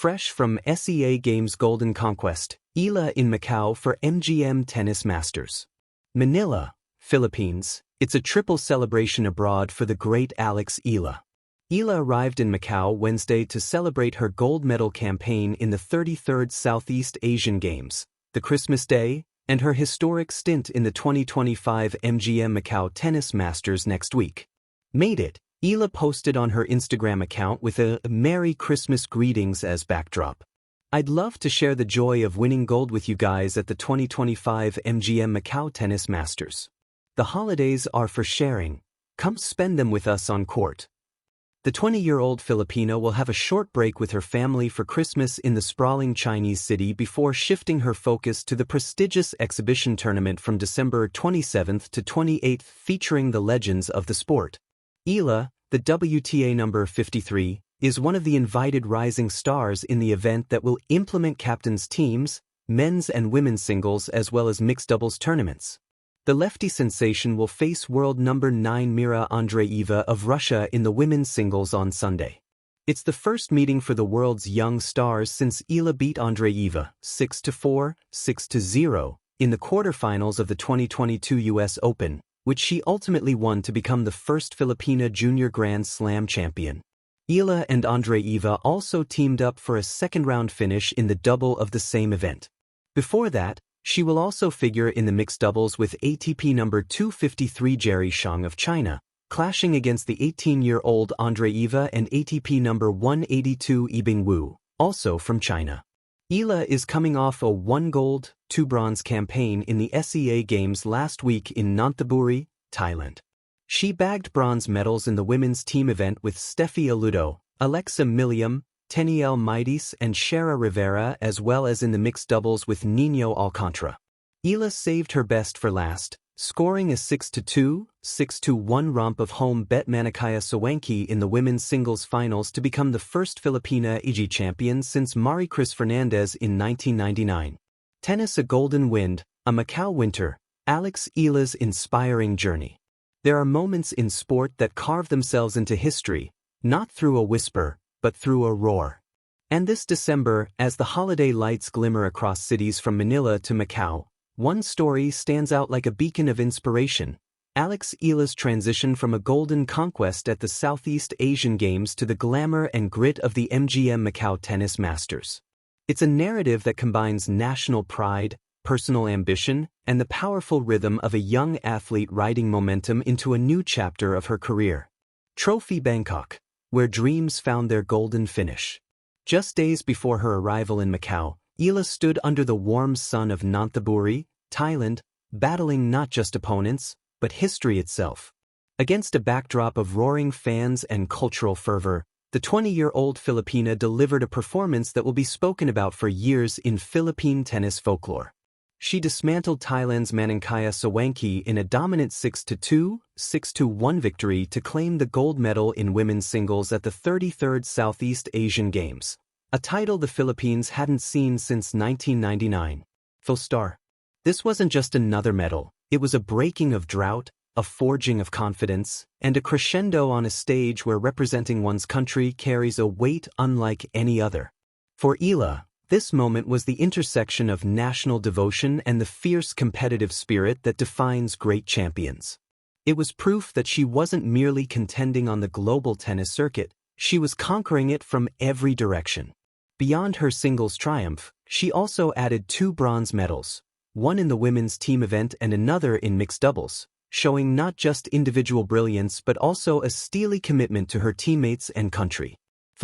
fresh from SEA Games Golden Conquest, Eala in Macau for MGM Tennis Masters. Manila, Philippines, it's a triple celebration abroad for the great Eala. Eala arrived in Macau Wednesday to celebrate her gold medal campaign in the 33rd Southeast Asian Games, the Christmas Day, and her historic stint in the 2025 MGM Macau Tennis Masters next week. Made it, Eala posted on her Instagram account with a Merry Christmas greetings as backdrop. I'd love to share the joy of winning gold with you guys at the 2025 MGM Macau Tennis Masters. The holidays are for sharing. Come spend them with us on court. The 20-year-old Filipina will have a short break with her family for Christmas in the sprawling Chinese city before shifting her focus to the prestigious exhibition tournament from December 27th to 28th featuring the legends of the sport. Eala, the WTA number 53, is one of the invited rising stars in the event that will implement captains' teams, men's and women's singles as well as mixed doubles tournaments. The lefty sensation will face world number 9 Mira Andreeva of Russia in the women's singles on Sunday. It's the first meeting for the world's young stars since Eala beat Andreeva 6-4, 6-0 in the quarterfinals of the 2022 US Open, which she ultimately won to become the first Filipina junior Grand Slam champion. Eala and Andreeva also teamed up for a second-round finish in the double of the same event. Before that, she will also figure in the mixed doubles with ATP number 253 Jerry Shang of China, clashing against the 18-year-old Andreeva and ATP number 182 Yibing Wu, also from China. Eala is coming off a 1 gold, 2 bronze campaign in the SEA Games last week in Nonthaburi, Thailand. She bagged bronze medals in the women's team event with Steffi Aludo, Alexa Milliam, Teniel Mides and Shara Rivera as well as in the mixed doubles with Nino Alcantara. Eala saved her best for last, scoring a 6-2, 6-1 romp of home bet Manikaya Sawanki in the women's singles finals to become the first Filipina IGI champion since Maricris Fernandez in 1999. Tennis a golden wind, a Macau winter, Eala's inspiring journey. There are moments in sport that carve themselves into history, not through a whisper, but through a roar. And this December, as the holiday lights glimmer across cities from Manila to Macau, one story stands out like a beacon of inspiration. Eala's transition from a golden conquest at the Southeast Asian Games to the glamour and grit of the MGM Macau Tennis Masters. It's a narrative that combines national pride, personal ambition, and the powerful rhythm of a young athlete riding momentum into a new chapter of her career. Trophy Bangkok, where dreams found their golden finish. Just days before her arrival in Macau, Eala stood under the warm sun of Nonthaburi, Thailand, battling not just opponents, but history itself. Against a backdrop of roaring fans and cultural fervor, the 20-year-old Filipina delivered a performance that will be spoken about for years in Philippine tennis folklore. She dismantled Thailand's Manikaya Sawanki in a dominant 6-2, 6-1 victory to claim the gold medal in women's singles at the 33rd Southeast Asian Games, a title the Philippines hadn't seen since 1999. Star. This wasn't just another medal, it was a breaking of drought, a forging of confidence, and a crescendo on a stage where representing one's country carries a weight unlike any other. For Eala, this moment was the intersection of national devotion and the fierce competitive spirit that defines great champions. It was proof that she wasn't merely contending on the global tennis circuit, she was conquering it from every direction. Beyond her singles triumph, she also added 2 bronze medals, one in the women's team event and another in mixed doubles, showing not just individual brilliance but also a steely commitment to her teammates and country.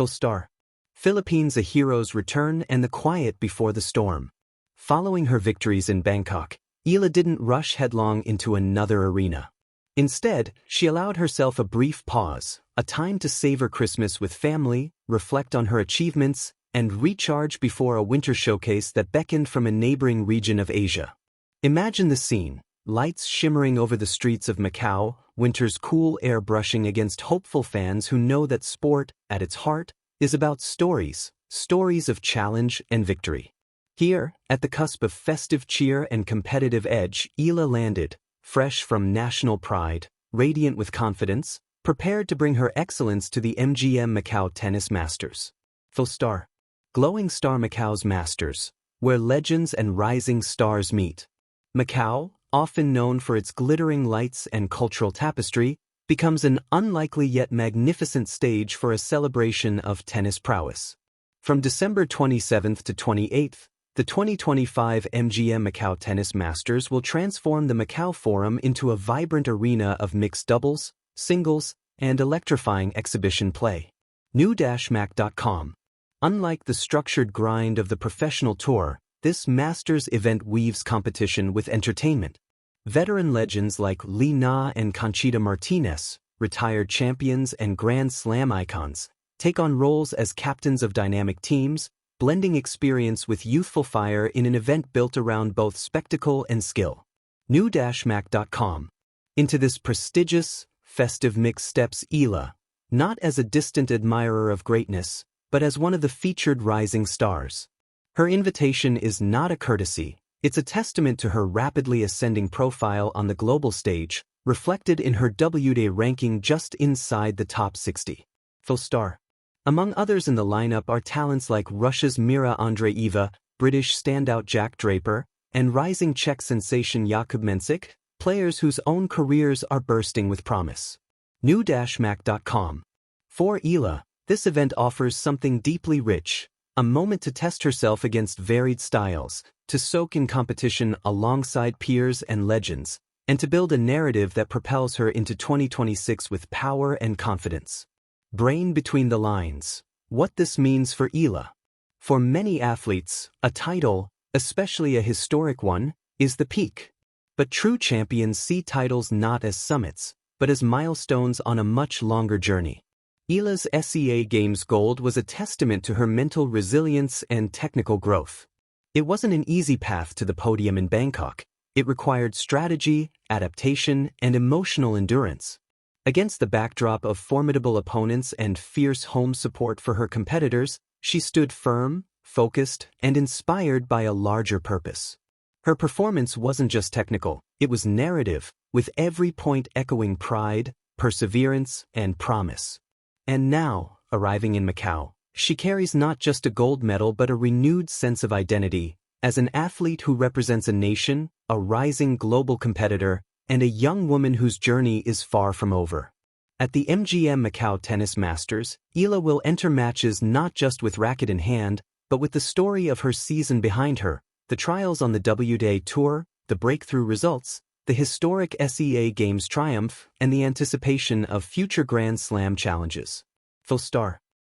Star. Philippines a hero's return and the quiet before the storm. Following her victories in Bangkok, Eala didn't rush headlong into another arena. Instead, she allowed herself a brief pause, a time to savor Christmas with family, reflect on her achievements, and recharge before a winter showcase that beckoned from a neighboring region of Asia. Imagine the scene, lights shimmering over the streets of Macau, winter's cool air brushing against hopeful fans who know that sport, at its heart, is about stories of challenge and victory. Here, at the cusp of festive cheer and competitive edge, Eala landed, fresh from national pride, radiant with confidence, prepared to bring her excellence to the MGM Macau Tennis Masters. Star. Glowing Star Macau's Masters, where legends and rising stars meet. Macau, often known for its glittering lights and cultural tapestry, becomes an unlikely yet magnificent stage for a celebration of tennis prowess. From December 27th to 28th, the 2025 MGM Macau Tennis Masters will transform the Macau Forum into a vibrant arena of mixed doubles, singles, and electrifying exhibition play. New-Mac.com. Unlike the structured grind of the professional tour, this Masters event weaves competition with entertainment. Veteran legends like Li Na and Conchita Martinez, retired champions and Grand Slam icons, take on roles as captains of dynamic teams, blending experience with youthful fire in an event built around both spectacle and skill. New-Mac.com. Into this prestigious, festive mix steps Eala, not as a distant admirer of greatness, but as one of the featured rising stars. Her invitation is not a courtesy, it's a testament to her rapidly ascending profile on the global stage, reflected in her WTA ranking just inside the top 60. Full star. Among others in the lineup are talents like Russia's Mira Andreeva, British standout Jack Draper, and rising Czech sensation Jakub Mensik, players whose own careers are bursting with promise. New-Mac.com. For Eala, this event offers something deeply rich, a moment to test herself against varied styles, to soak in competition alongside peers and legends, and to build a narrative that propels her into 2026 with power and confidence. Brain between the lines. What this means for Eala. For many athletes, a title, especially a historic one, is the peak. But true champions see titles not as summits, but as milestones on a much longer journey. Eala's SEA Games gold was a testament to her mental resilience and technical growth. It wasn't an easy path to the podium in Bangkok. It required strategy, adaptation, and emotional endurance. Against the backdrop of formidable opponents and fierce home support for her competitors, she stood firm, focused, and inspired by a larger purpose. Her performance wasn't just technical, it was narrative, with every point echoing pride, perseverance, and promise. And now, arriving in Macau, she carries not just a gold medal but a renewed sense of identity, as an athlete who represents a nation, a rising global competitor, and a young woman whose journey is far from over. At the MGM Macau Tennis Masters, Eala will enter matches not just with racket in hand, but with the story of her season behind her, the trials on the WTA Tour, the breakthrough results, the historic SEA Games triumph, and the anticipation of future Grand Slam challenges. Full star.